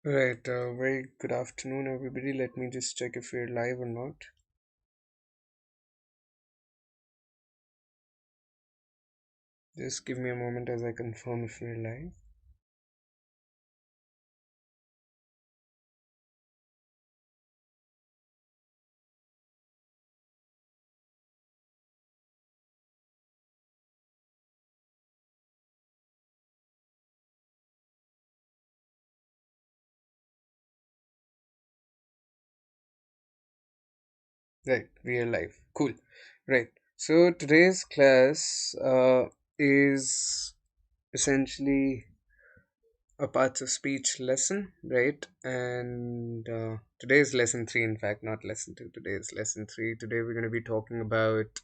Right, very good afternoon, everybody. Let me just check if we're live or not. Just give me a moment as I confirm if we're live. Right, we are live. Cool. Right. So today's class is essentially a parts of speech lesson, right? And today is lesson three, in fact, not lesson two. Today is lesson three. Today we're going to be talking about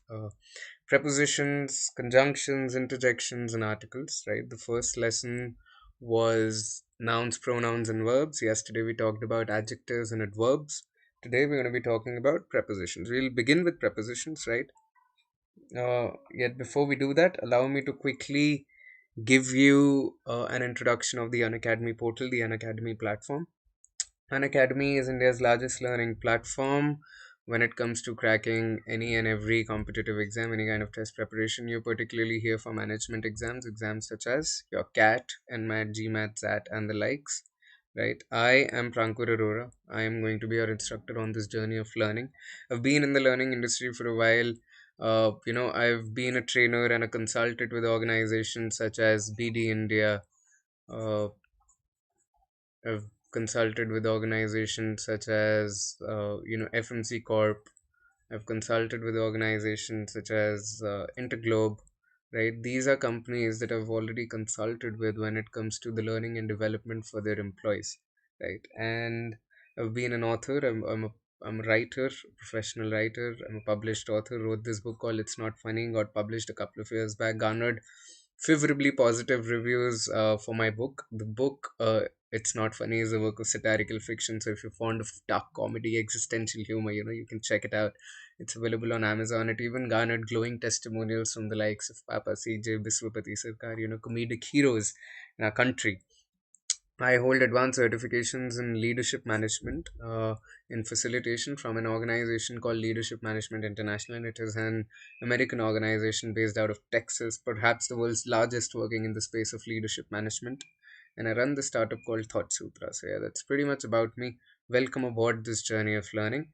prepositions, conjunctions, interjections, and articles, right? The first lesson was nouns, pronouns, and verbs. Yesterday we talked about adjectives and adverbs. Today we're going to be talking about prepositions. We'll begin with prepositions, right? Yet before we do that, allow me to quickly give you an introduction of the Unacademy portal, the Unacademy platform. Unacademy is India's largest learning platform when it comes to cracking any and every competitive exam, any kind of test preparation. You particularly hear for management exams, exams such as your CAT, NMAT, GMAT, SAT, and the likes. Right, I am Prankur Arora. I am going to be your instructor on this journey of learning. I've been in the learning industry for a while. I've been a trainer and a consultant with organizations such as BD India. Uh, I've consulted with organizations such as FMC Corp. I've consulted with organizations such as Interglobe. Right, these are companies that I've already consulted with when it comes to the learning and development for their employees. Right, and I've been an author. I'm a writer, professional writer. I'm a published author. Wrote this book called "It's Not Funny." Got published a couple of years back. Garnered favorably positive reviews for my book. The book, It's Not Funny, is a work of satirical fiction. So if you're fond of dark comedy, existential humor, you can check it out. It's available on Amazon. It even garnered glowing testimonials from the likes of Papa CJ, Biswapati Sarkar, comedic heroes in our country. I hold advanced certifications in leadership management, in facilitation from an organization called Leadership Management International, and it is an American organization based out of Texas, perhaps the world's largest working in the space of leadership management. And I run the startup called Thought Sutra. So, yeah, that's pretty much about me. Welcome aboard this journey of learning.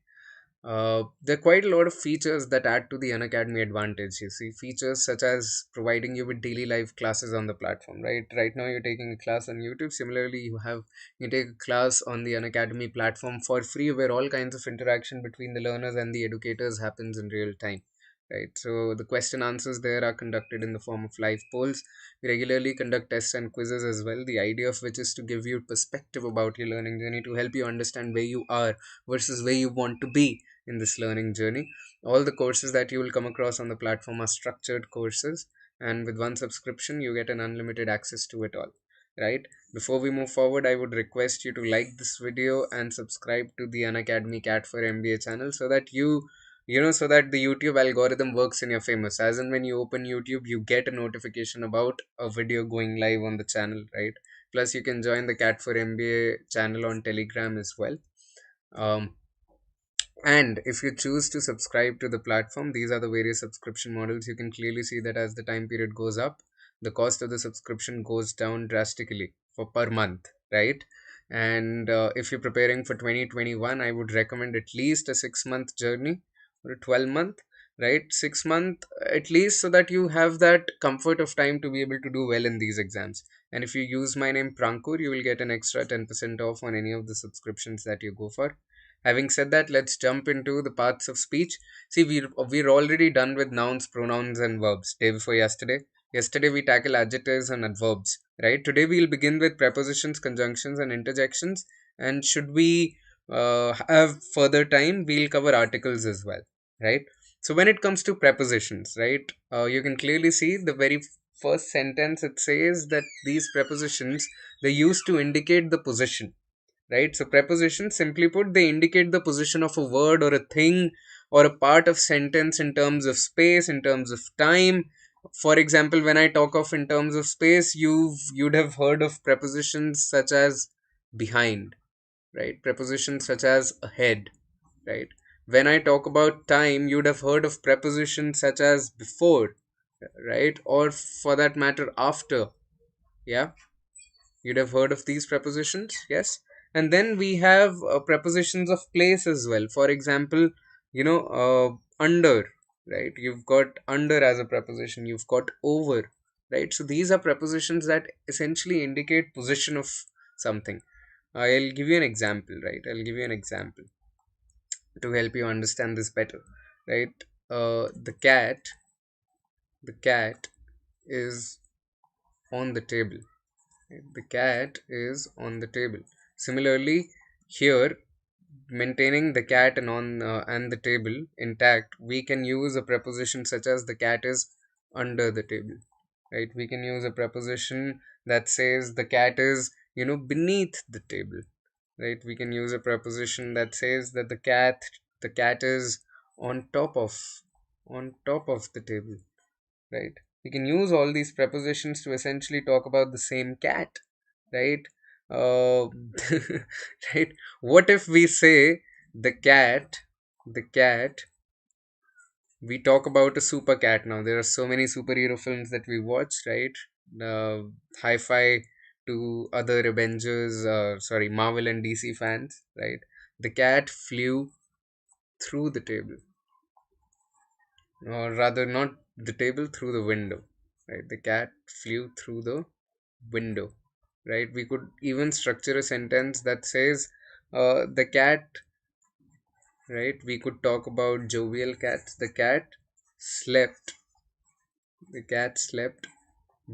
There are quite a lot of features that add to the Unacademy advantage. You see, features such as providing you with daily live classes on the platform. Right now, you're taking a class on YouTube. Similarly, you take a class on the Unacademy platform for free, where all kinds of interaction between the learners and the educators happens in real time. Right, so the question answers there are conducted in the form of live polls. We regularly conduct tests and quizzes as well. The idea of which is to give you perspective about your learning journey, to help you understand where you are versus where you want to be in this learning journey. All the courses that you will come across on the platform are structured courses, and with one subscription, you get an unlimited access to it all. Right? Before we move forward, I would request you to like this video and subscribe to the Unacademy CAT4MBA channel so that so that the YouTube algorithm works in your favor. As in, when you open YouTube, you get a notification about a video going live on the channel, right? Plus, you can join the CAT4MBA channel on Telegram as well. Um, and if you choose to subscribe to the platform, these are the various subscription models. You can clearly see that as the time period goes up, the cost of the subscription goes down drastically for per month, right? And if you're preparing for 2021, I would recommend at least a 6 month journey or a 12 month, right? 6 month at least, so that you have that comfort of time to be able to do well in these exams. And if you use my name Prankur, you will get an extra 10% off on any of the subscriptions that you go for. Having said that, let's jump into the parts of speech. See, we're already done with nouns, pronouns, and verbs day before yesterday. Yesterday we tackle adjectives and adverbs. Right. Today we'll begin with prepositions, conjunctions, and interjections. And should we have further time, we'll cover articles as well. Right. So when it comes to prepositions, right, you can clearly see the very first sentence. It says that these prepositions, they used to indicate the position, right? So prepositions, simply put, they indicate the position of a word or a thing or a part of sentence in terms of space, in terms of time. For example, when I talk of in terms of space, you'd have heard of prepositions such as behind, right? Prepositions such as ahead, right? When I talk about time, you'd have heard of prepositions such as before, right? Or for that matter, after. Yeah, you'd have heard of these prepositions, yes. And then we have prepositions of place as well. For example, under, right? You've got under as a preposition, you've got over, right? So these are prepositions that essentially indicate position of something. I'll give you an example, right? I'll give you an example to help you understand this better, right? The cat is on the table. The cat is on the table. Similarly, here, maintaining the cat and the table intact, we can use a preposition such as the cat is under the table. Right? We can use a preposition that says the cat is, beneath the table. Right? We can use a preposition that says that the cat is on top of the table, right? We can use all these prepositions to essentially talk about the same cat, right? Uh, right. What if we say the cat? We talk about a super cat now. There are so many superhero films that we watch, right? Hi-fi to other Avengers, sorry, Marvel and DC fans, right? The cat flew through the table, or rather, not the table, through the window, right? The cat flew through the window, right? We could even structure a sentence that says the cat, right? We could talk about jovial cats. Slept the cat slept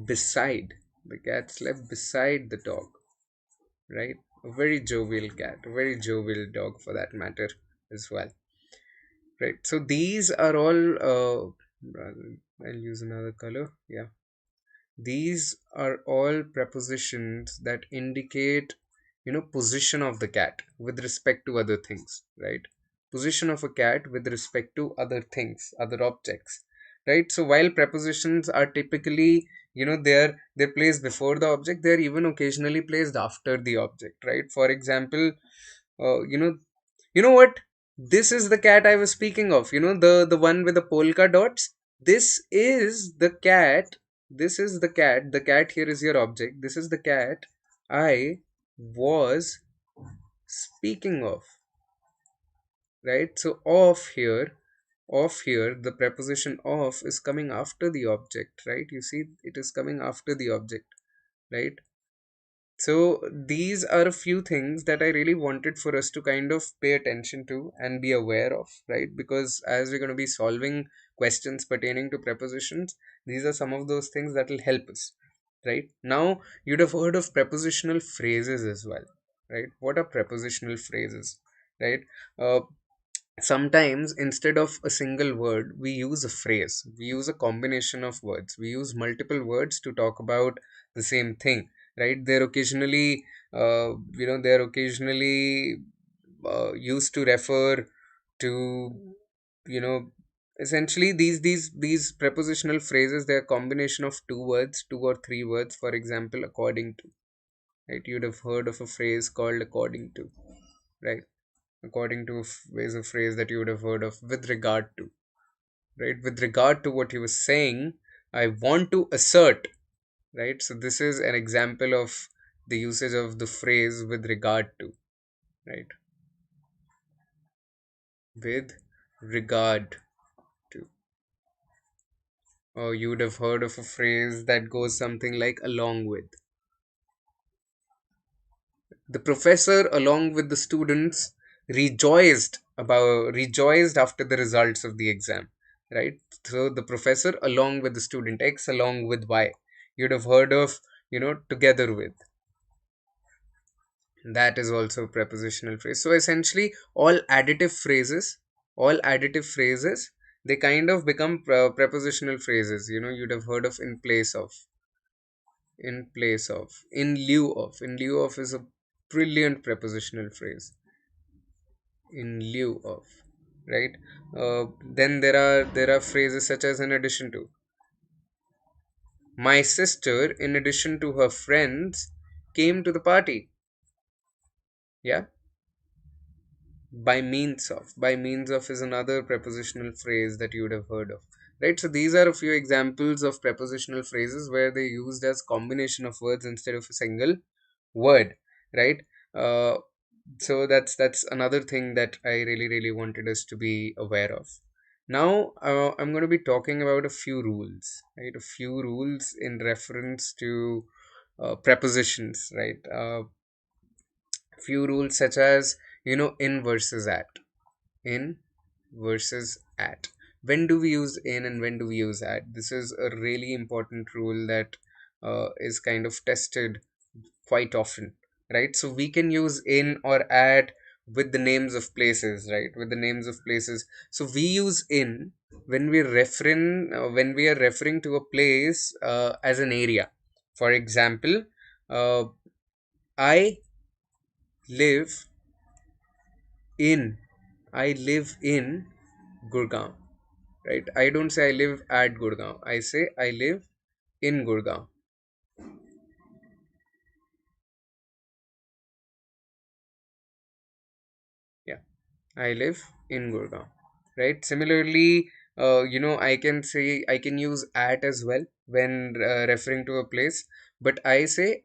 beside the cat slept beside the dog, right? A very jovial cat, a very jovial dog for that matter as well, right? So these are all I'll use another color. Yeah, these are all prepositions that indicate, position of the cat with respect to other things, right? Position of a cat with respect to other things, other objects, right? So while prepositions are typically, they're placed before the object, they're even occasionally placed after the object, right? For example, uh, you know what? This is the cat I was speaking of. The one with the polka dots. This is the cat. This is the cat. The cat here is your object. This is the cat I was speaking of. Right? So of here, the preposition of is coming after the object. Right? You see, it is coming after the object. Right? So these are a few things that I really wanted for us to kind of pay attention to and be aware of, right? Because as we're going to be solving questions pertaining to prepositions, these are some of those things that will help us, right? Now, you'd have heard of prepositional phrases as well, right? What are prepositional phrases, right? Uh, Sometimes instead of a single word, we use a phrase. We use a combination of words. We use multiple words to talk about the same thing, right? They're occasionally used to refer to, you know essentially these prepositional phrases. They're a combination of two words, two or three words. For example, according to, right? You'd have heard of a phrase called according to, right? According to is a phrase that you would have heard of. With regard to, right? With regard to what he was saying, I want to assert, right? So this is an example of the usage of the phrase with regard to, right? With regard to. Or you would have heard of a phrase that goes something like along with. The professor, along with the students, rejoiced after the results of the exam, right? So the professor, along with the student, X along with Y. You'd have heard of, together with. That is also a prepositional phrase. So essentially, all additive phrases, they kind of become prepositional phrases. You'd have heard of in place of, in lieu of is a brilliant prepositional phrase. In lieu of, right? Then there are phrases such as in addition to. My sister, in addition to her friends, came to the party. Yeah, by means of is another prepositional phrase that you would have heard of, right? So these are a few examples of prepositional phrases where they used as combination of words instead of a single word, right? uh, so that's another thing that I really wanted us to be aware of. Now I'm going to be talking about a few rules, right? A few rules in reference to prepositions, right? Few rules such as, in versus at. In versus at. When do we use in and when do we use at? This is a really important rule that is kind of tested quite often, right? So we can use in or at with the names of places, right? With the names of places. So we use in when we are referring to a place as an area. For example, uh, I live in I live in Gurgaon, right? I don't say I live at Gurgaon. I say I live in Gurgaon. Yeah, I live in Gurgaon, right? Similarly, I can use at as well when referring to a place, but I say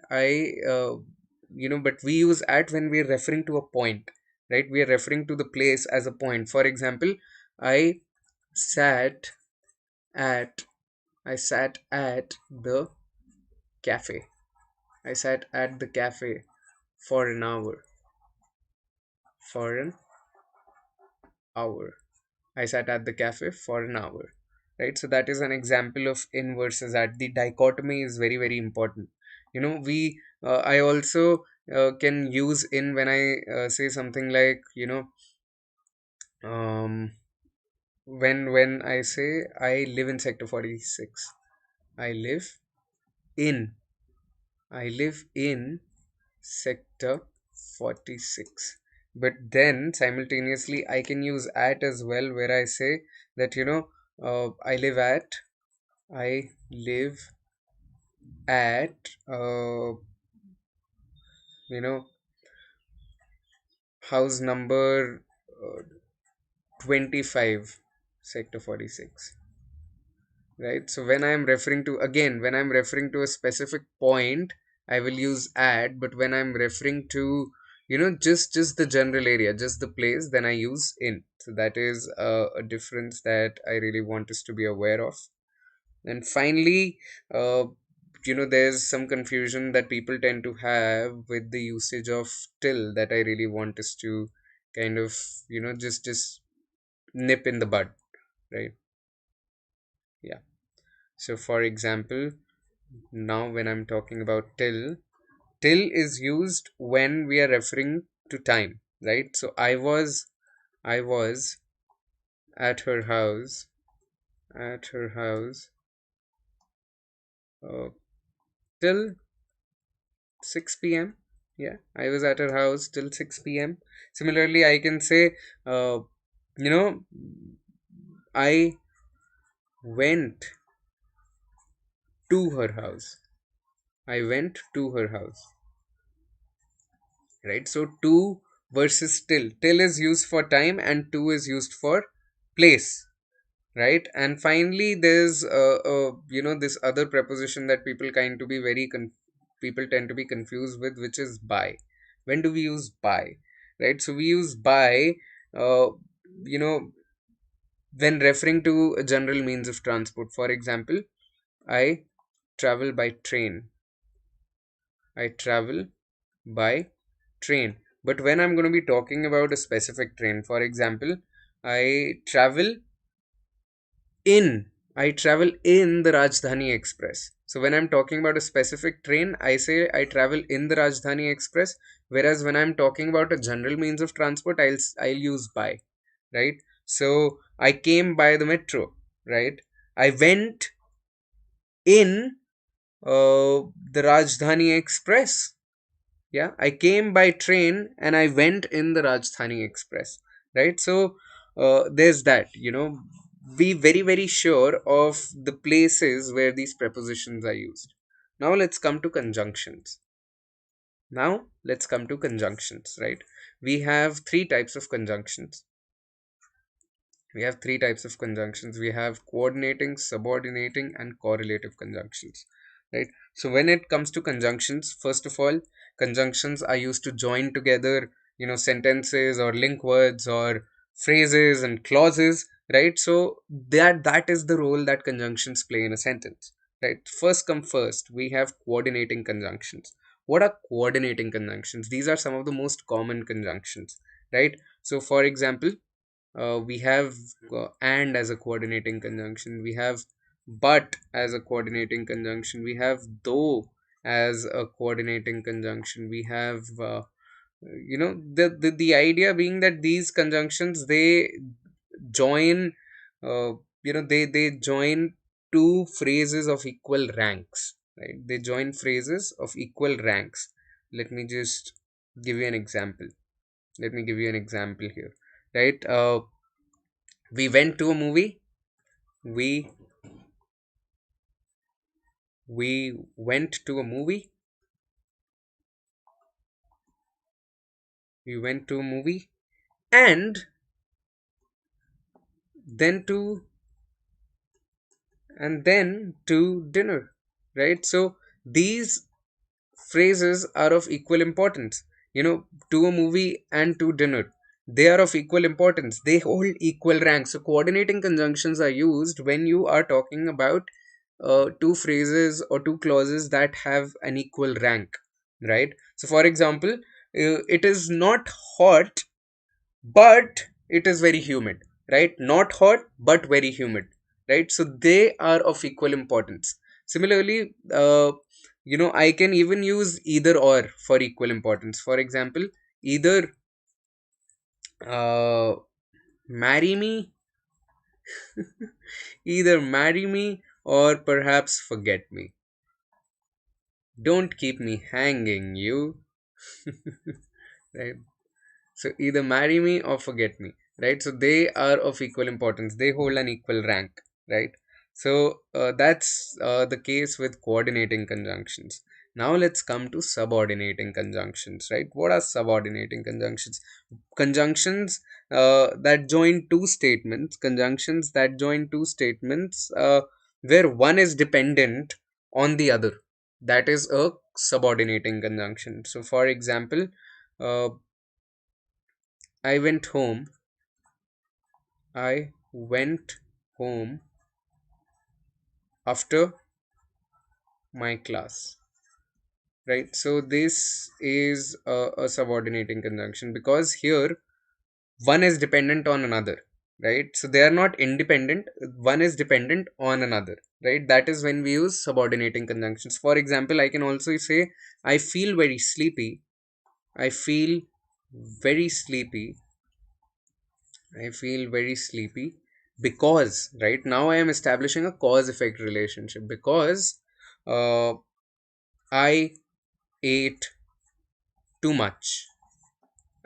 but we use at when we are referring to a point, right? We are referring to the place as a point. For example, I sat at I sat at the cafe. I sat at the cafe for an hour. For an hour. I sat at the cafe for an hour. Right? So that is an example of in versus at. The dichotomy is very important. I also can use in when I say something like, um, when I say I live in sector 46. I live in. I live in sector 46. But then simultaneously I can use at as well, where I say that, I live at you know house number 25, sector 46, right? So when I'm referring to a specific point, I will use at. But when I'm referring to, just the general area, just the place, then I use in. So that is a difference that I really want us to be aware of. And finally, there's some confusion that people tend to have with the usage of till, that I really want us to kind of, just nip in the bud, right? Yeah. So for example, now when I'm talking about till is used when we are referring to time, right? So I was at her house, at her house uh, till 6 p.m. Yeah, I was at her house till 6 p.m. Similarly, I can say, you know, I went to her house. I went to her house. Right? So to versus till. Till is used for time and to is used for place. Right? And finally, there's this other preposition that people tend to be confused with, which is by. When do we use by? Right? So we use by, uh, you know, when referring to a general means of transport. For example, I travel by train. I travel by train. But when I'm going to be talking about a specific train, for example, I travel I travel in the Rajdhani Express. So when I'm talking about a specific train, I say I travel in the Rajdhani Express. Whereas when I'm talking about a general means of transport, I'll use by, right? So I came by the metro, right? I went in the Rajdhani Express. Yeah, I came by train and I went in the Rajdhani Express, right? So there's that. Be very sure of the places where these prepositions are used. Now let's come to conjunctions. Now let's come to conjunctions, right? We have three types of conjunctions. We have coordinating, subordinating, and correlative conjunctions, right? So when it comes to conjunctions, first of all, conjunctions are used to join together, sentences or link words or phrases and clauses, right? So that is the role that conjunctions play in a sentence, right? First come first, we have coordinating conjunctions. What are coordinating conjunctions? These are some of the most common conjunctions, right? So for example, we have and as a coordinating conjunction, we have but as a coordinating conjunction, we have though as a coordinating conjunction, we have the idea being that these conjunctions, they join uh, they join two phrases of equal ranks, right? They join phrases of equal ranks. Let me just give you an example. Here, right? We went to a movie. We we went to a movie. We went to a movie and then to dinner, right? So these phrases are of equal importance. To a movie and to dinner, they are of equal importance. They hold equal rank. So coordinating conjunctions are used when you are talking about two phrases or two clauses that have an equal rank, right? So for example, it is not hot but it is very humid, right? Not hot but very humid, right? So they are of equal importance. Similarly, I can even use either or for equal importance. For example, either uh, marry me either marry me or perhaps forget me. Don't keep me hanging, you. Right? So either marry me or forget me, right? So they are of equal importance. They hold an equal rank, right? So that's the case with coordinating conjunctions. Now let's come to subordinating conjunctions, right? What are subordinating conjunctions? Conjunctions that join two statements where one is dependent on the other. That is a subordinating conjunction. So for example, uh, I went home. I went home after my class. Right. So this is a subordinating conjunction because here one is dependent on another. Right. So they are not independent. One is dependent on another. Right. That is when we use subordinating conjunctions. For example, I can also say I feel very sleepy. I feel very sleepy I feel very sleepy because, right now, I am establishing a cause effect relationship because uh, I ate too much.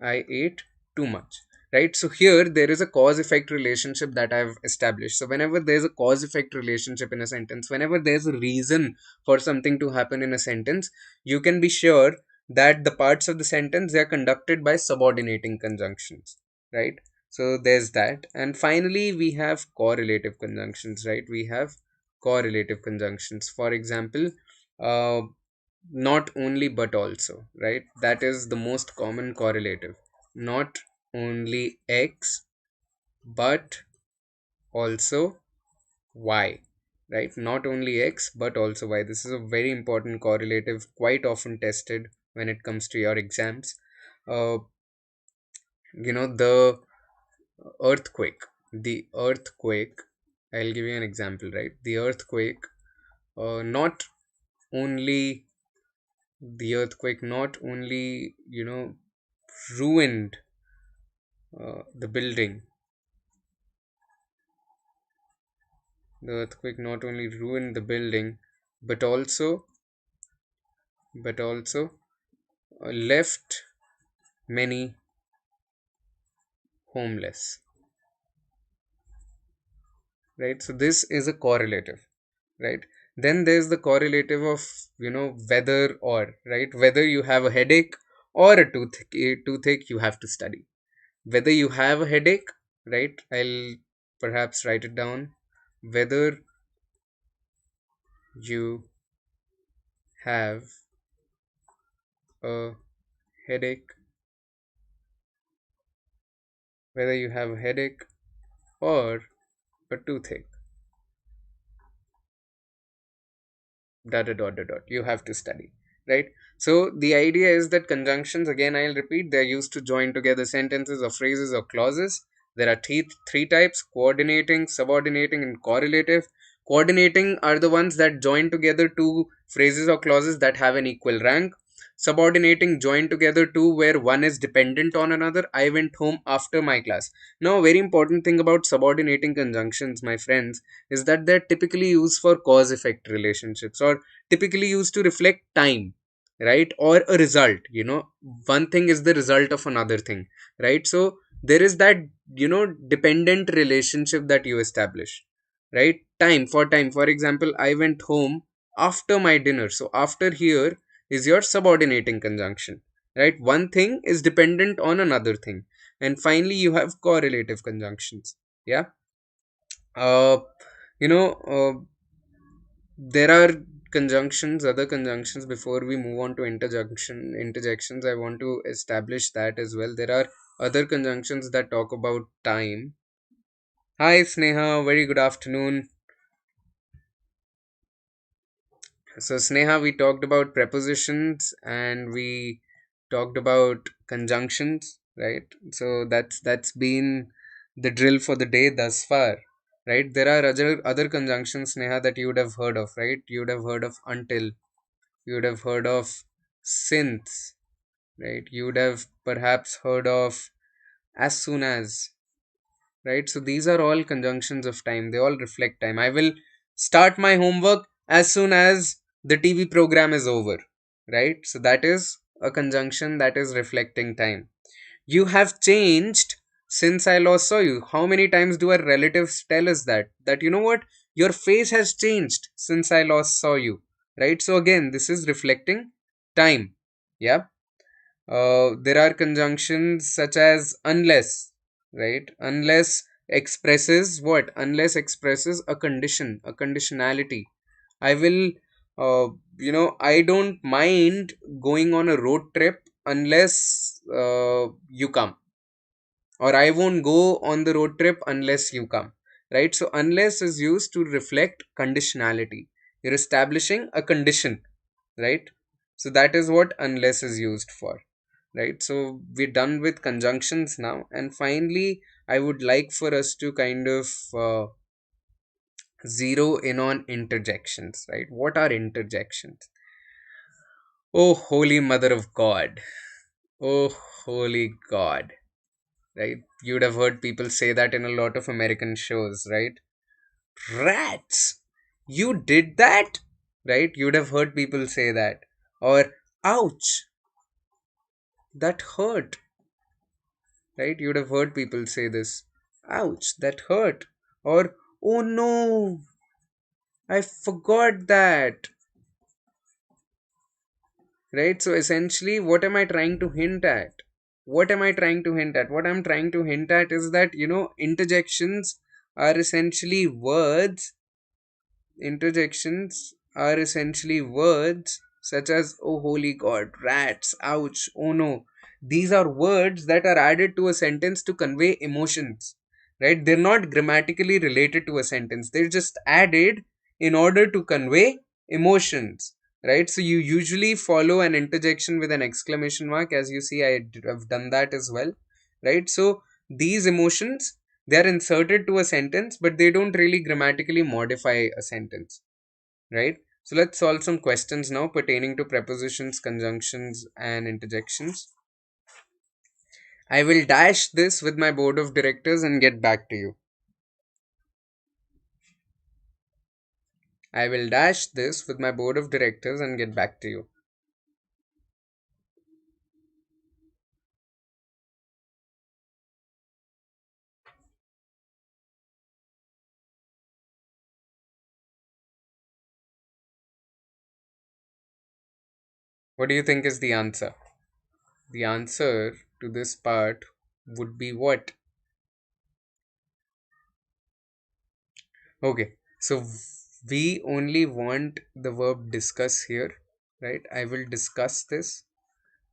I ate too much. Right. So here there is a cause effect relationship that I've established. So whenever there's a cause effect relationship in a sentence, whenever there's a reason for something to happen in a sentence, you can be sure that the parts of the sentence, they are conducted by subordinating conjunctions. Right. So there's that. And finally, we have correlative conjunctions, right? We have correlative conjunctions. For example, uh, not only but also, right? That is the most common correlative. Not only x but also y, right? Not only x but also y. This is a very important correlative, quite often tested when it comes to your exams. uh, the earthquake, I'll give you an example, right? The earthquake, not only not only ruined the building. The earthquake not only ruined the building but also left many homeless, right? So this is a correlative, right? Then there's the correlative of, whether or, right? Whether you have a headache or a toothache, you have to study. Whether you have a headache, right? I'll perhaps write it down. Whether you have a headache, whether you have a headache or a toothache, dot dot dot dot dot, you have to study, right? So the idea is that conjunctions, again I'll repeat, they're used to join together sentences or phrases or clauses. There are three types: coordinating, subordinating, and correlative. Coordinating are the ones that join together two phrases or clauses that have an equal rank. Subordinating join together two where one is dependent on another. I went home after my class. Now, a very important thing about subordinating conjunctions, my friends, is that they're typically used for cause effect relationships, or typically used to reflect time, right? Or a result. One thing is the result of another thing, right? So there is that, dependent relationship that you establish, right? For example, I went home after my dinner. So after here is your subordinating conjunction, right? One thing is dependent on another thing. And finally, you have correlative conjunctions. Yeah. uh you know there are other conjunctions. Before we move on to interjections, I want to establish that as well. There are other conjunctions that talk about time. Hi Sneha, very good afternoon. So Sneha, we talked about prepositions and we talked about conjunctions, right? So that's been the drill for the day thus far, right? There are other conjunctions, Sneha, that you would have heard of, right? You would have heard of until, you would have heard of since, right? You would have perhaps heard of as soon as, right? So these are all conjunctions of time. They all reflect time. I will start my homework as soon as the TV program is over, right? So that is a conjunction that is reflecting time. You have changed since I last saw you. How many times do our relatives tell us that, what, your face has changed since I last saw you, right? So again, this is reflecting time. Yeah. There are conjunctions such as unless, right? Unless expresses what? Unless expresses a condition, a conditionality. I will, I don't mind going on a road trip unless you come, or I won't go on the road trip unless you come, right? So, unless is used to reflect conditionality. You're establishing a condition, right? So, that is what unless is used for, right? So we're done with conjunctions now, and finally I would like for us to kind of zero in on interjections, right? What are interjections? Oh holy mother of god, oh holy god, right? You'd have heard people say that in a lot of American shows, right? Rats, you did that, right? You'd have heard people say that. Or ouch, that hurt, right? You'd have heard people say this. Ouch, that hurt. Or, oh no, I forgot that. Right? So essentially, what am I trying to hint at? What am I trying to hint at? What I'm trying to hint at is that, interjections are essentially words. Interjections are essentially words such as, oh holy god, rats, ouch, oh no. These are words that are added to a sentence to convey emotions, right? They're not grammatically related to a sentence, they're just added in order to convey emotions, right? So you usually follow an interjection with an exclamation mark. As you see, have done that as well, right? So these emotions, they are inserted to a sentence, but they don't really grammatically modify a sentence, right? So let's solve some questions now pertaining to prepositions, conjunctions, and interjections. I will dash this with my board of directors and get back to you. I will dash this with my board of directors and get back to you. What do you think is the answer? The answer to this part would be what? Okay, so we only want the verb discuss here, right? I will discuss this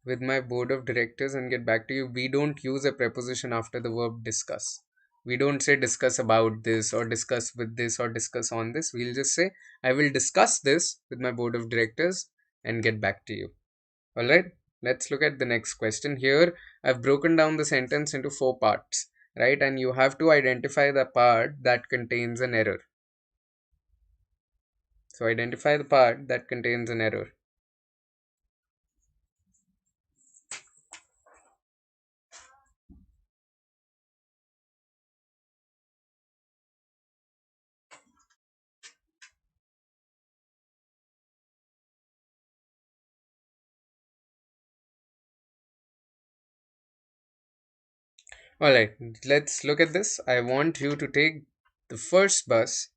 with my board of directors and get back to you. We don't use a preposition after the verb discuss. We don't say discuss about this or discuss with this or discuss on this. We'll just say, I will discuss this with my board of directors and get back to you. All right, let's look at the next question. Here, I've broken down the sentence into 4 parts, right? And you have to identify the part that contains an error. So, identify the part that contains an error. All right, let's look at this. I want you to take the first bus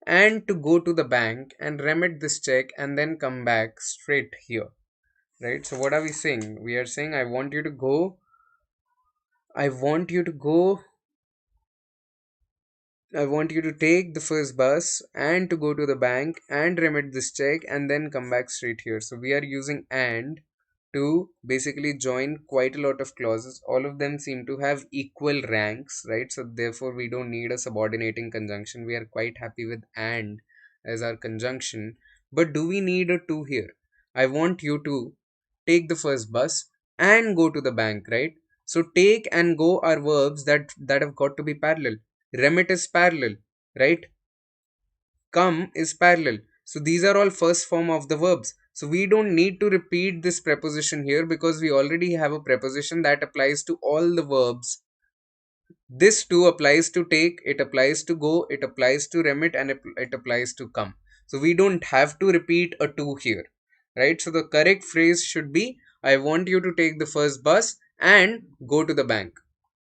and to go to the bank and remit this check and then come back straight here. Right? So what are we saying? We are saying I want you to go. I want you to go. I want you to take the first bus and to go to the bank and remit this check and then come back straight here. So we are using and to basically join quite a lot of clauses. All of them seem to have equal ranks, right? So therefore we don't need a subordinating conjunction. We are quite happy with and as our conjunction. But do we need a to here? I want you to take the first bus and go to the bank, right? So take and go are verbs that have got to be parallel. Remit is parallel, right? Come is parallel. So these are all first form of the verbs. So we don't need to repeat this preposition here because we already have a preposition that applies to all the verbs. This too applies to take, it applies to go, it applies to remit, and it applies to come. So we don't have to repeat a to here, right? So the correct phrase should be, I want you to take the first bus and go to the bank.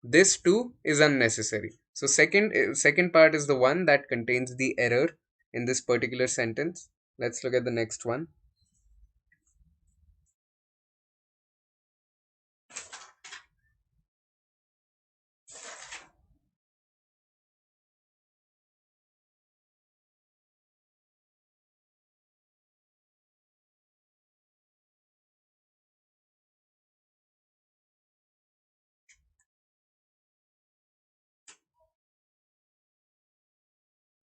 This too is unnecessary. So second part is the one that contains the error in this particular sentence. Let's look at the next one.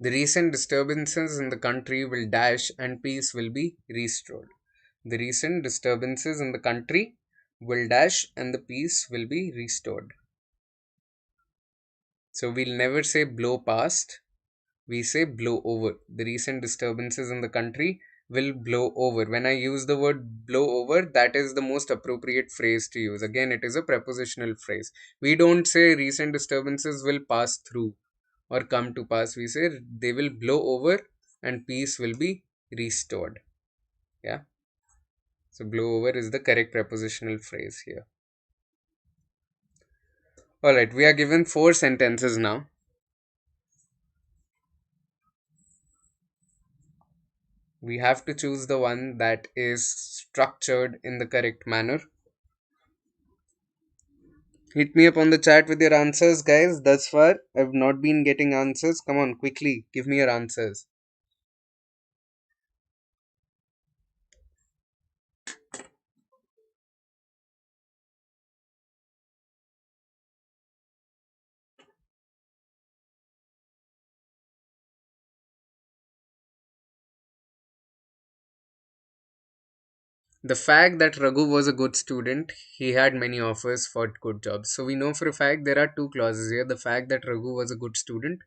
The recent disturbances in the country will dash and peace will be restored. The recent disturbances in the country will dash and the peace will be restored. So we'll never say blow past, we say blow over. The recent disturbances in the country will blow over. When I use the word blow over, that is the most appropriate phrase to use. Again, it is a prepositional phrase. We don't say recent disturbances will pass through or come to pass. We say they will blow over and peace will be restored. Yeah. So blow over is the correct prepositional phrase here. Alright, we are given 4 sentences now. We have to choose the one that is structured in the correct manner. Hit me up on the chat with your answers, guys. Thus far, I've not been getting answers. Come on, quickly, give me your answers. The fact that Raghu was a good student, he had many offers for good jobs. So we know for a fact there are 2 clauses here. The fact that Raghu was a good student,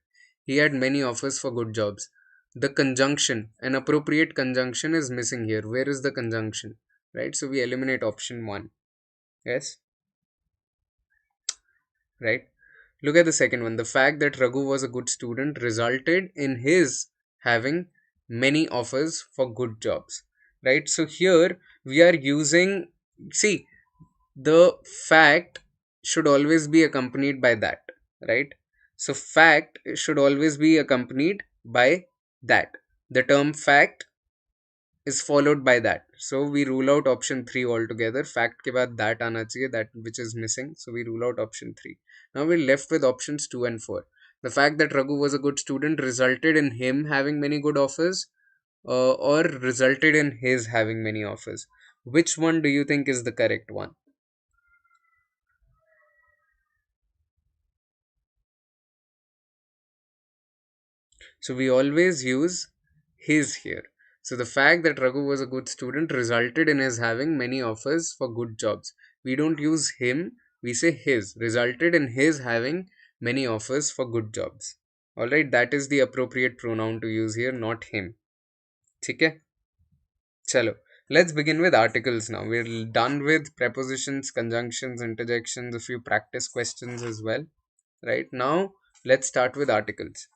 he had many offers for good jobs. The conjunction, an appropriate conjunction is missing here. Where is the conjunction? Right? So we eliminate option 1. Yes? Right? Look at the second one. The fact that Raghu was a good student resulted in his having many offers for good jobs. Right? So here we are using, see, the fact should always be accompanied by that. Right? So fact should always be accompanied by that. The term fact is followed by that. So we rule out option 3 altogether. Fact ke baad that aana chahiye, that which is missing. So we rule out option 3. Now we're left with options 2 and 4. The fact that Raghu was a good student resulted in him having many good offers, or resulted in his having many offers. Which one do you think is the correct one? So we always use his here. So the fact that Raghu was a good student resulted in his having many offers for good jobs. We don't use him, we say his. Resulted in his having many offers for good jobs. Alright, that is the appropriate pronoun to use here, not him. ठीक है? Chalo. Let's begin with articles now. We're done with prepositions, conjunctions, interjections, a few practice questions as well. Right now, let's start with articles.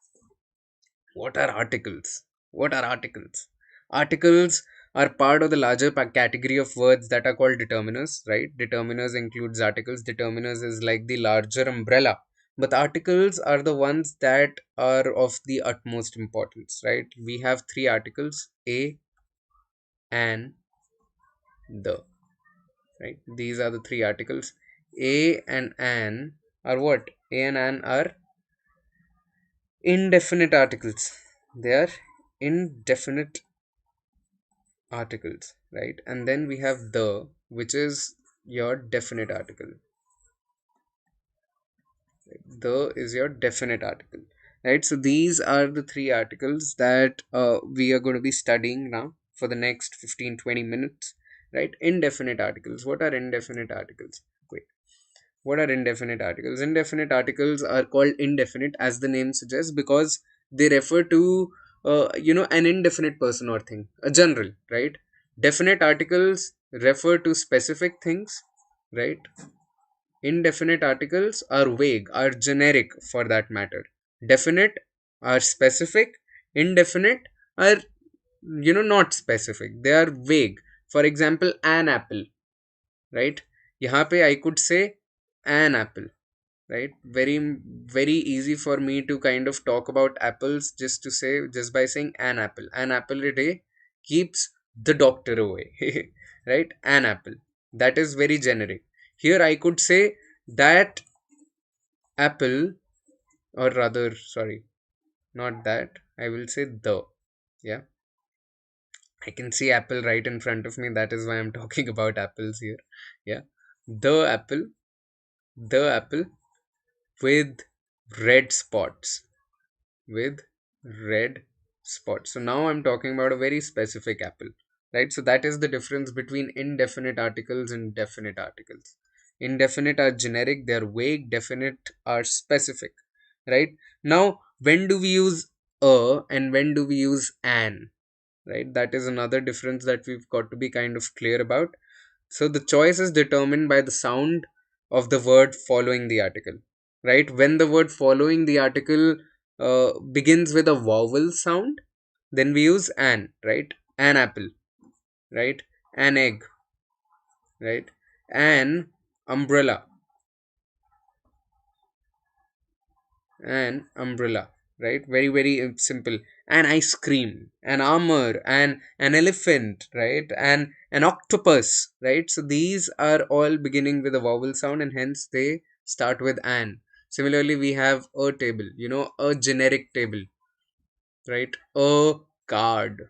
What are articles? What are articles? Articles are part of the larger category of words that are called determiners, right? Determiners includes articles. Determiners is like the larger umbrella. But articles are the ones that are of the utmost importance, right? We have three articles: a, an, the, right? These are the three articles. A and an are what? A and an are indefinite articles. They are indefinite articles, right? And then we have the, which is your definite article. The is your definite article, right? So these are the three articles that we are going to be studying now for the next 15-20 minutes, right? Indefinite articles. What are indefinite articles? Wait, what are indefinite articles? Indefinite articles are called indefinite, as the name suggests, because they refer to an indefinite person or thing, a general, right? Definite articles refer to specific things, right? Indefinite articles are vague, are generic for that matter. Definite are specific. Indefinite are, not specific. They are vague. For example, an apple, right? यहाँ पे I could say an apple, right? Very, very easy for me to kind of talk about apples just by saying an apple. An apple a day keeps the doctor away, right? An apple. That is very generic. Here I could say that apple, or rather, sorry, not that. I will say the. Yeah. I can see apple right in front of me. That is why I'm talking about apples here. Yeah. The apple, the apple with red spots. With red spots. So now I'm talking about a very specific apple, right? So that is the difference between indefinite articles and definite articles. Indefinite are generic, they're vague. Definite are specific, right? Now, when do we use a and when do we use an, right? That is another difference that we've got to be kind of clear about. So the choice is determined by the sound of the word following the article, right? When the word following the article begins with a vowel sound, then we use an, right? An apple, right? An egg, right? An umbrella, an umbrella, right? Very, very simple. An ice cream, an armor, an elephant, right? An octopus, right? So these are all beginning with a vowel sound, and hence they start with an. Similarly, we have a table, a generic table, right? A card,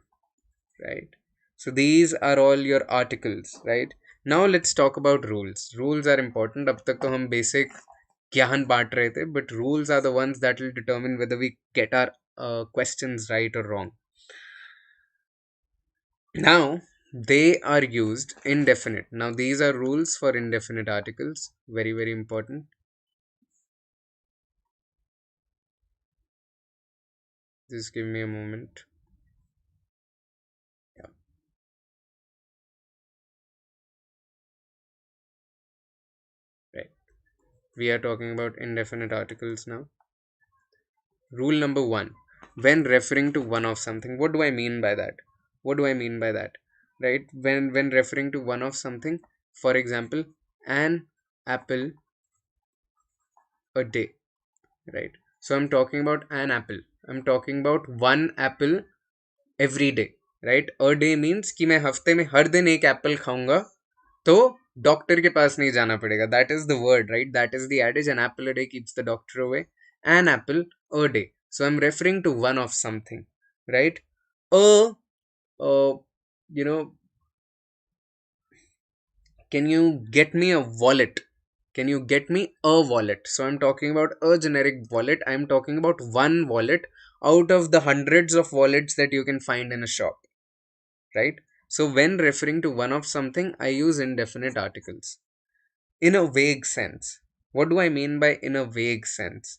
right? So these are all your articles, right? Now let's talk about rules. Rules are important. अब तक तो हम basic ज्ञान बांट रहे थे, but rules are the ones that will determine whether we get our questions right or wrong. Now they are used indefinite. Now these are rules for indefinite articles. Very, very important. Just give me a moment. Yeah, right. We are talking about indefinite articles now. Rule number one: when referring to one of something, what do I mean by that? What do I mean by that? Right? When referring to one of something, for example, an apple a day, right? So I'm talking about an apple. I'm talking about one apple every day. Right. A day means कि मैं हफ्ते में हर दिन एक Apple खाऊंगा तो doctor के पास नहीं जाना पड़ेगा. That is the word, right. That is the adage, an apple a day keeps the doctor away. An apple a day. So I'm referring to one of something, right? A, you know, can you get me a wallet? Can you get me a wallet? So I'm talking about a generic wallet. I'm talking about one wallet out of the hundreds of wallets that you can find in a shop, right? So when referring to one of something, I use indefinite articles in a vague sense. What do I mean by in a vague sense?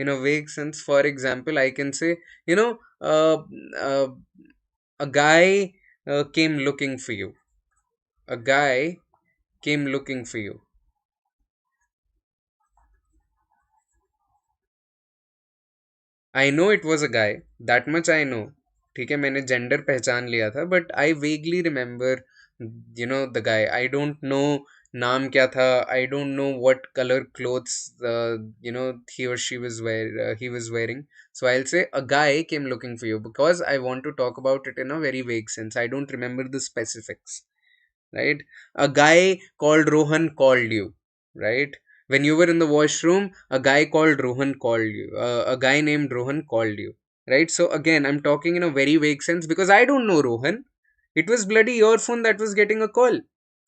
In a vague sense, for example, I can say, you know, uh, a guy came looking for you. A guy came looking for you. I know it was a guy, that much I know. ठीक है, मैंने gender पहचान लिया था, but I vaguely remember the guy. I don't know नाम क्या था. I don't know what colour clothes he और he was wearing. So I will say a guy came looking for you because I want to talk about it in a very vague sense. I don't remember the specifics, right? A guy called Rohan called you, right? When you were in the washroom, a guy called Rohan called you. A guy named Rohan called you, right? So again, I'm talking in a very vague sense because I don't know Rohan. It was bloody your phone that was getting a call,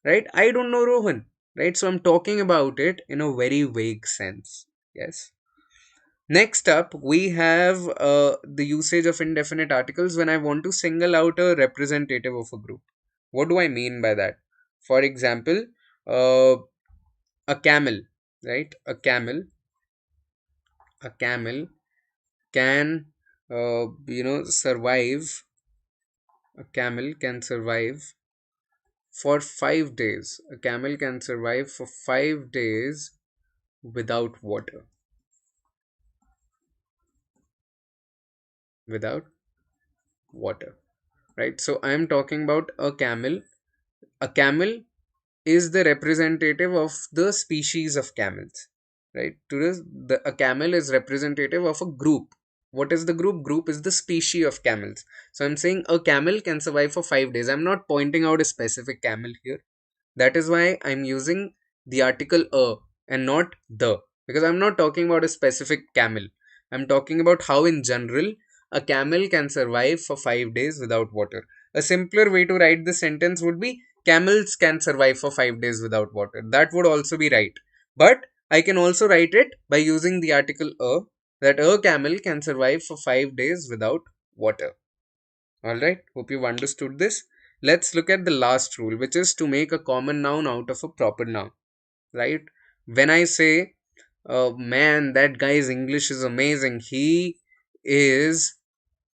right? I don't know Rohan, right? So I'm talking about it in a very vague sense. Yes. Next up, we have the usage of indefinite articles when I want to single out a representative of a group. What do I mean by that? For example, uh, a camel, right? A camel can, survive. A camel can survive for 5 days. A camel can survive for 5 days without water. Without water, right? So I am talking about a camel. A camel is the representative of the species of camels, right? To this, a camel is representative of a group. What is the group? Group is the species of camels. So I'm saying a camel can survive for 5 days. I'm not pointing out a specific camel here. That is why I'm using the article a and not the, because I'm not talking about a specific camel. I'm talking about how, in general, a camel can survive for 5 days without water. A simpler way to write this sentence would be camels can survive for 5 days without water. That would also be right. But I can also write it by using the article a, that a camel can survive for 5 days without water. Alright, hope you've understood this. Let's look at the last rule, which is to make a common noun out of a proper noun. Right? When I say, man, that guy's English is amazing, he is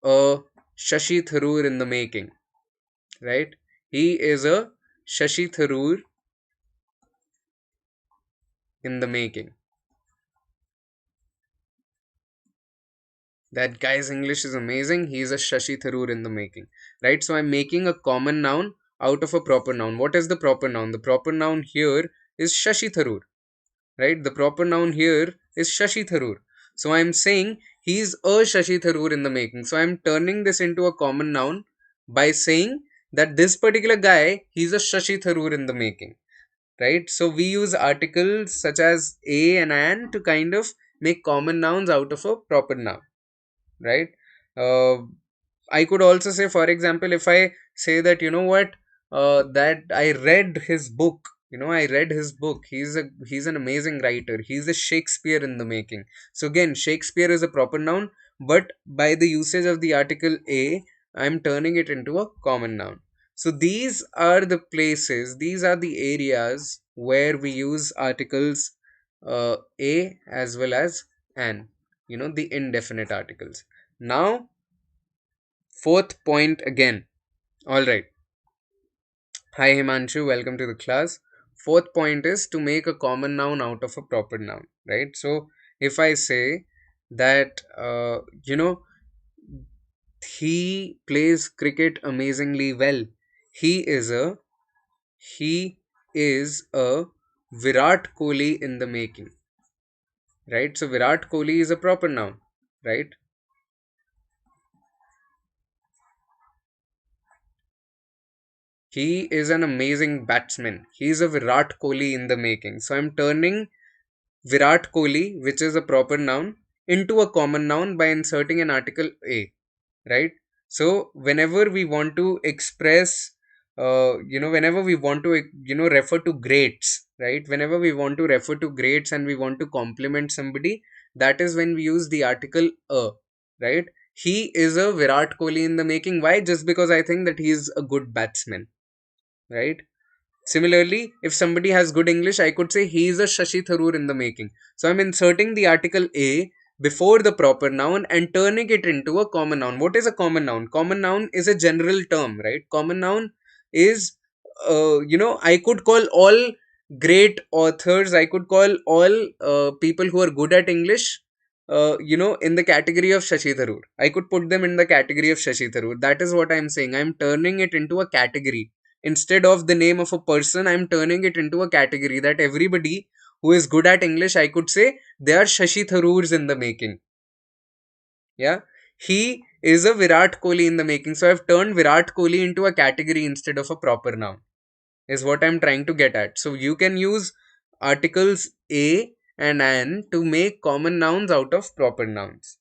a Shashi Tharoor in the making. Right? He is a Shashi Tharoor in the making. That guy's English is amazing. He is a Shashi Tharoor in the making. Right? So I'm making a common noun out of a proper noun. What is the proper noun? The proper noun here is Shashi Tharoor. Right? The proper noun here is Shashi Tharoor. So I'm saying he's a Shashi Tharoor in the making. So I'm turning this into a common noun by saying that this particular guy, he's a Shashi Tharoor in the making. Right? So we use articles such as a and an to kind of make common nouns out of a proper noun. Right? Uh, I could also say, for example, if I say that, that I read his book. I read his book. He's an amazing writer. He's a Shakespeare in the making. So again, Shakespeare is a proper noun, but by the usage of the article a, I'm turning it into a common noun. So these are the places, these are the areas where we use articles a as well as an, the indefinite articles. Now, fourth point again. All right. Hi Himanshu, welcome to the class. Fourth point is to make a common noun out of a proper noun, right? So if I say that, he plays cricket amazingly well, he is a he is a Virat Kohli in the making, right? So Virat Kohli is a proper noun, right? He is an amazing batsman. He is a Virat Kohli in the making. So I'm turning Virat Kohli, which is a proper noun, into a common noun by inserting an article a, right? So whenever we want to express, whenever we want to, refer to greats, right? Whenever we want to refer to greats and we want to compliment somebody, that is when we use the article a, right? He is a Virat Kohli in the making. Why? Just because I think that he is a good batsman, right? Similarly, if somebody has good English, I could say he is a Shashi Tharoor in the making. So I'm inserting the article a before the proper noun and turning it into a common noun. What is a common noun? Common noun is a general term, right? Common noun is, I could call all great authors, I could call all people who are good at English, in the category of Shashi Tharoor. I could put them in the category of Shashi Tharoor. That is what I'm saying. I'm turning it into a category. Instead of the name of a person, I'm turning it into a category that everybody who is good at English, I could say they are Shashi Tharoors in the making. Yeah. He is a Virat Kohli in the making. So I've turned Virat Kohli into a category instead of a proper noun, is what I'm trying to get at. So you can use articles a and an to make common nouns out of proper nouns.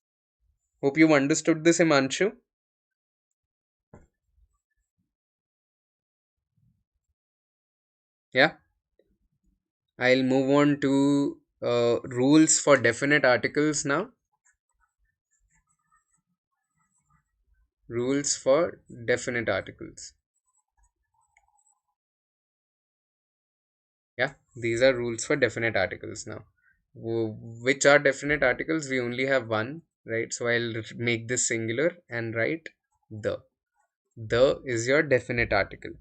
Hope you've understood this, Himanshu. Yeah. I'll move on to rules for definite articles now. Rules for definite articles. Yeah, these are rules for definite articles now. Which are definite articles? We only have one, right? So I'll make this singular and write the. The is your definite article,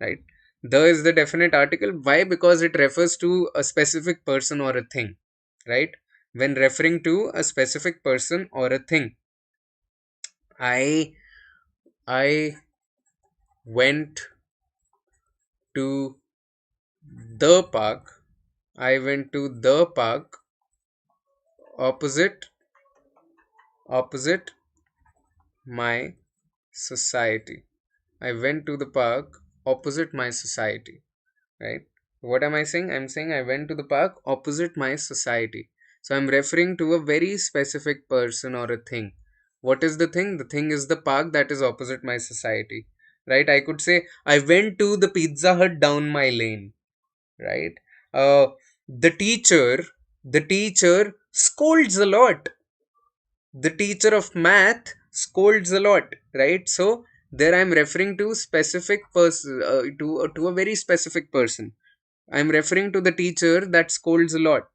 right? The is the definite article. Why? Because it refers to a specific person or a thing, right? When referring to a specific person or a thing, I I went to the park. I went to the park opposite opposite my society. I went to the park opposite my society, right? What am I saying? I'm saying I went to the park opposite my society. So I'm referring to a very specific person or a thing. What is the thing? The thing is the park that is opposite my society, right? I could say I went to the Pizza Hut down my lane, right? Uh, the teacher scolds a lot. The teacher of math scolds a lot, right? So there I'm referring to specific person, to a very specific person. I'm referring to the teacher that scolds a lot,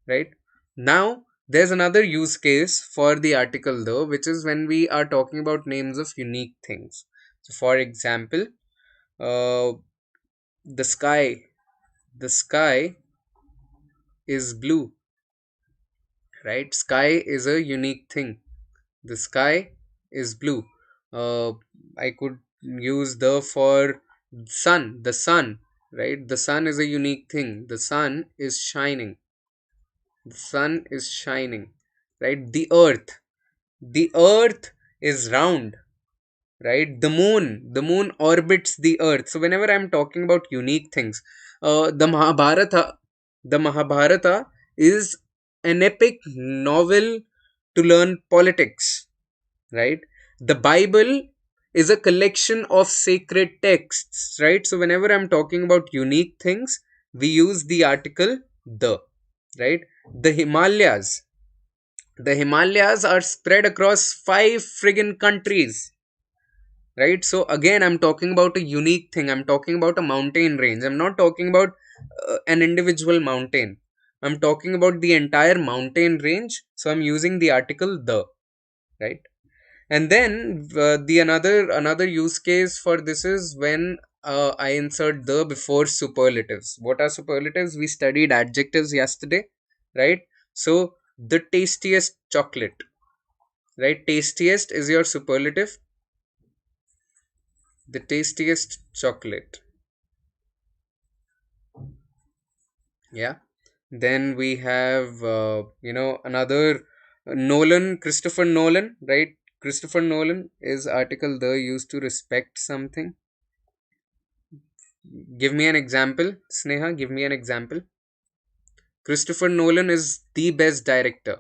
right? Now there's another use case for the article though, which is when we are talking about names of unique things. So for example, uh, the sky the sky is blue, right? Sky is a unique thing. The sky is blue. uh, I could use the for sun. The sun, right? The sun is a unique thing. The sun is shining. The sun is shining, right? The earth is round, right? The moon orbits the earth. So whenever I'm talking about unique things, the Mahabharata is an epic novel to learn politics, right? The Bible is a collection of sacred texts, right? So whenever I'm talking about unique things, we use the article the, right? The Himalayas. The Himalayas are spread across 5 friggin' countries, right? So again, I'm talking about a unique thing. I'm talking about a mountain range. I'm not talking about an individual mountain. I'm talking about the entire mountain range. So I'm using the article the, right? And then the another use case for this is when I insert the before superlatives. What are superlatives? We studied adjectives yesterday, right? So the tastiest chocolate, right? Tastiest is your superlative. The tastiest chocolate. Yeah. Then we have another Christopher Nolan, right? Christopher Nolan is article the used to respect something. Give me an example, Sneha. Give me an example. Christopher Nolan is the best director.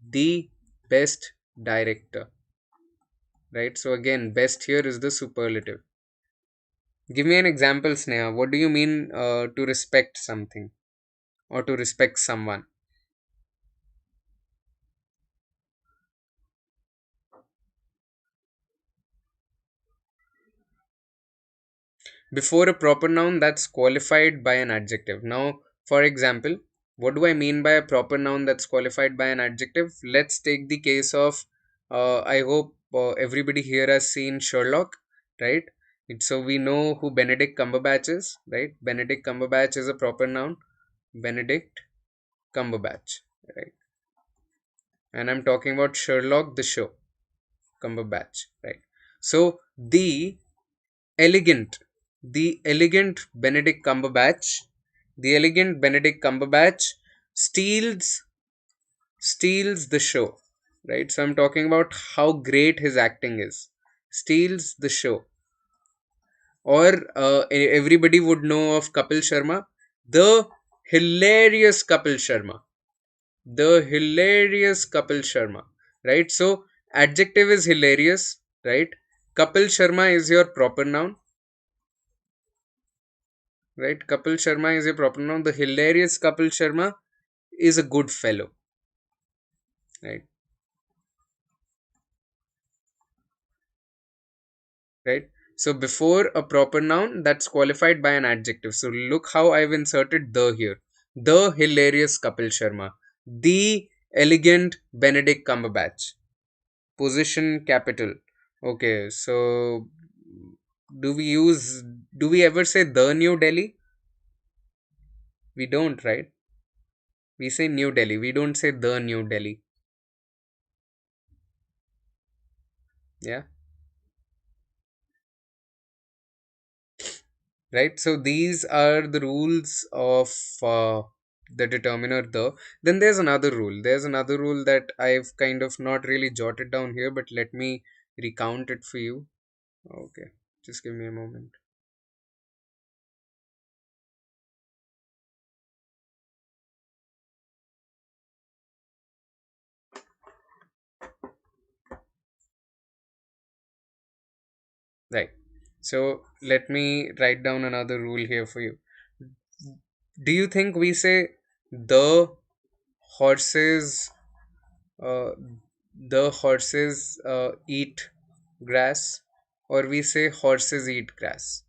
The best director. Right? So again, best here is the superlative. Give me an example, Sneha. What do you mean to respect something or to respect someone? Before a proper noun that's qualified by an adjective. Now, for example, what do I mean by a proper noun that's qualified by an adjective? Let's take the case of, I hope everybody here has seen Sherlock, right? So we know who Benedict Cumberbatch is, right? Benedict Cumberbatch is a proper noun. Benedict Cumberbatch, right? And I'm talking about Sherlock the show, Cumberbatch, right? So elegant, the elegant Benedict Cumberbatch, the elegant Benedict Cumberbatch steals steals the show, right? So I'm talking about how great his acting is. Steals the show. Or everybody would know of Kapil Sharma, the hilarious Kapil Sharma, the hilarious Kapil Sharma, right? So adjective is hilarious, right? Kapil Sharma is your proper noun, right? Kapil Sharma is a proper noun. The hilarious Kapil Sharma is a good fellow, right? Right. So before a proper noun that's qualified by an adjective. So look how I've inserted the here. The hilarious Kapil Sharma, the elegant Benedict Cumberbatch. Position capital. Okay, so do we use do we ever say the New Delhi? We don't, right? We say New Delhi. We don't say the New Delhi. Yeah. Right, so these are the rules of the determiner the. Then there's another rule that I've kind of not really jotted down here, but let me recount it for you. Okay, just give me a moment. Right, so let me write down another rule here for you. Do you think we say the horses uh, eat grass, or we say horses eat grass?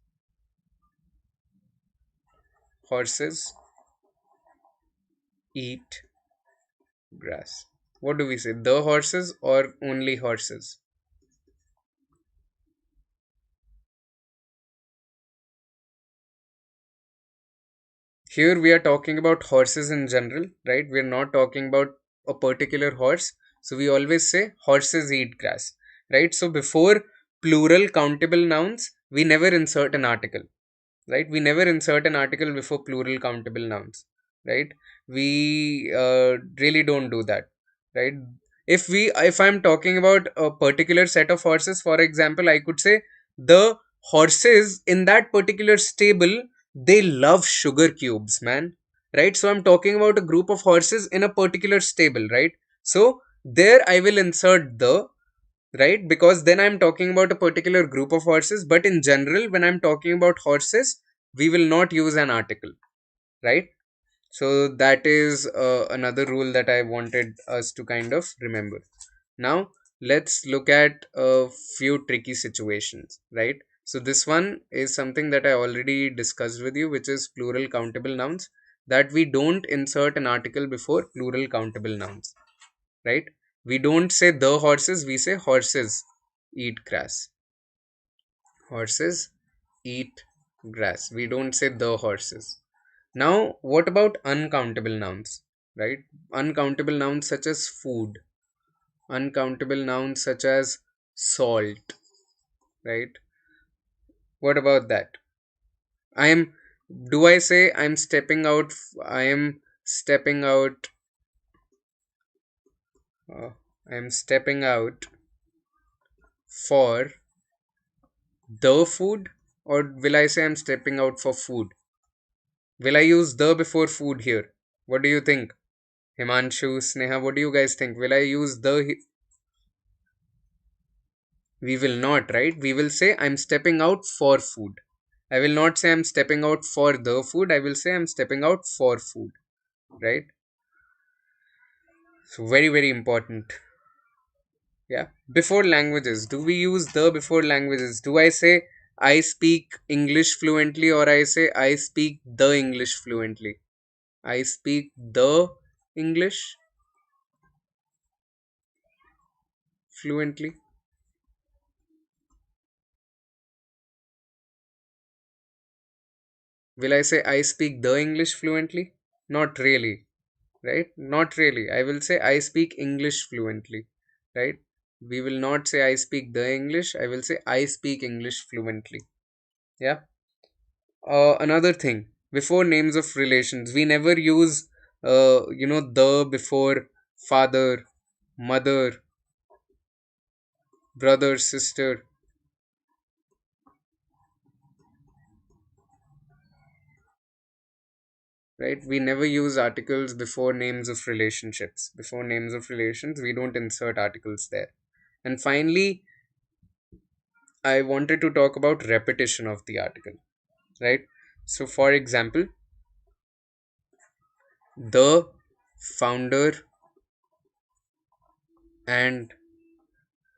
Horses eat grass. What do we say? The horses or only horses? Here we are talking about horses in general, right? We're not talking about a particular horse. So we always say horses eat grass, right? So before plural countable nouns, we never insert an article, right? We never insert an article before plural countable nouns, right? We really don't do that, right? If I'm talking about a particular set of horses, for example, I could say the horses in that particular stable, they love sugar cubes, man, right? So I'm talking about a group of horses in a particular stable, right? So there I will insert the, right, because then I'm talking about a particular group of horses. But in general, when I'm talking about horses, we will not use an article, right? So that is another rule that I wanted us to kind of remember. Now let's look at a few tricky situations, right? So this one is something that I already discussed with you, which is plural countable nouns, that we don't insert an article before plural countable nouns, right? We don't say the horses, we say horses eat grass. Horses eat grass. We don't say the horses. Now, what about uncountable nouns, right? Uncountable nouns such as food, uncountable nouns such as salt, right? What about that? I am, do I say I'm stepping out? I am stepping out, uh, I am stepping out for the food? or will I say I'm stepping out for food? Will I use the before food here? What do you think? Himanshu, Sneha, what do you guys think? Will I use the? We will not, right? We will say I'm stepping out for food. I will not say I'm stepping out for the food. I will say I'm stepping out for food, right? So very, very important. Yeah. Before languages, do we use the before languages? Do I say I speak English fluently or I say I speak the English fluently? I speak the English fluently. Will I say I speak the English fluently? Not really, right? Not really. I will say I speak English fluently, right? We will not say I speak the English. I will say I speak English fluently. Yeah. Another thing, before names of relations, we never use, the before father, mother, brother, sister, right? We never use articles before names of relationships. Before names of relations, we don't insert articles there. And finally, I wanted to talk about repetition of the article, right? So, for example, the founder and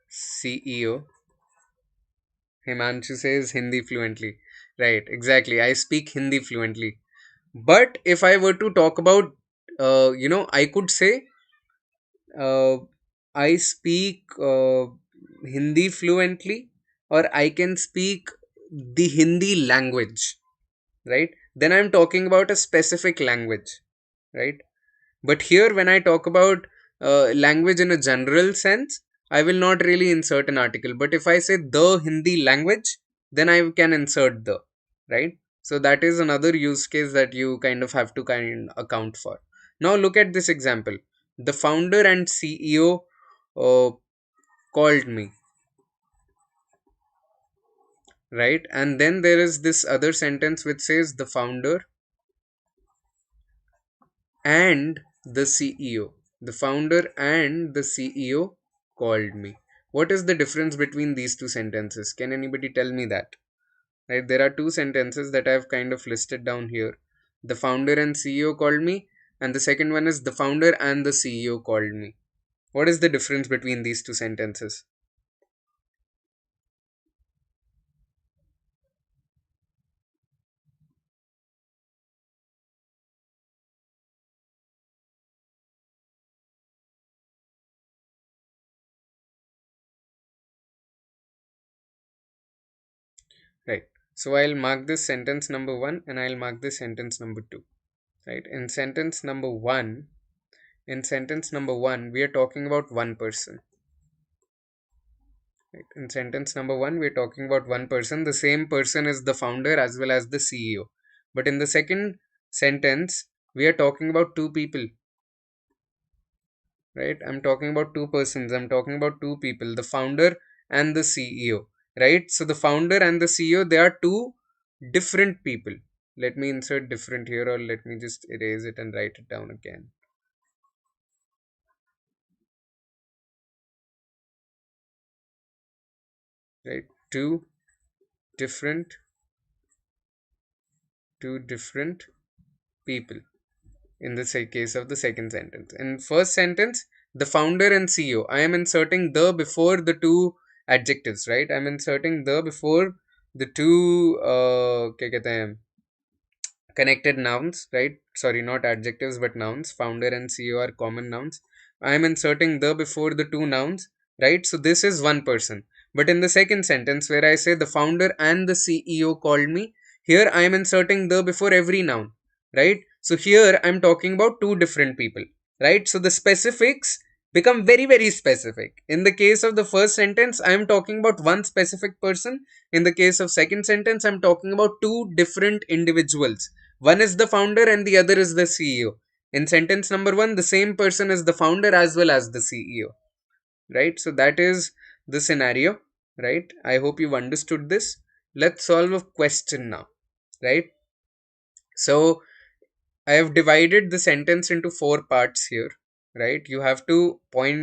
CEO. Himanshu says Hindi fluently. Right, exactly. I speak Hindi fluently. But if I were to talk about, I could say uh, I speak Hindi fluently, or I can speak the Hindi language, right? Then I'm talking about a specific language, right? But here, when I talk about language in a general sense, I will not really insert an article. But if I say the Hindi language, then I can insert the, right? So that is another use case that you kind of have to kind account for. Now look at this example. The founder and CEO called me, right? And then there is this other sentence which says the founder and the CEO. The founder and the CEO called me. What is the difference between these two sentences? Can anybody tell me that? Right, there are two sentences that I've kind of listed down here. The founder and CEO called me, and the second one is the founder and the CEO called me. What is the difference between these two sentences? Right. So I'll mark this sentence number one and I'll mark this sentence number two. Right. In sentence number one, we are talking about one person. Right. In sentence number one, we're talking about one person. The same person is the founder as well as the CEO. But in the second sentence, we are talking about two people. Right? I'm talking about two persons. I'm talking about two people, the founder and the CEO. Right? So the founder and the CEO, they are two different people. Let me insert different here, or let me just erase it and write it down again. Right? Different, two different people in the case of the second sentence. In first sentence, the founder and CEO, I am inserting the before the two adjectives, right? I'm inserting the before the two क्या कहते हैं, connected nouns, right? Sorry, not adjectives but nouns. Founder and CEO are common nouns. I am inserting the before the two nouns, right? So this is one person. But in the second sentence, where I say the founder and the CEO called me, here I am inserting the before every noun, right? So here I'm talking about two different people, right? So the specifics become very, very specific. In the case of the first sentence, I am talking about one specific person. In the case of second sentence, I'm talking about two different individuals. One is the founder and the other is the CEO. In sentence number one, the same person is the founder as well as the CEO. Right? So that is the scenario. Right? I hope you've understood this. let's solve a question now, right? So I have divided the sentence into four parts here, right? You have to point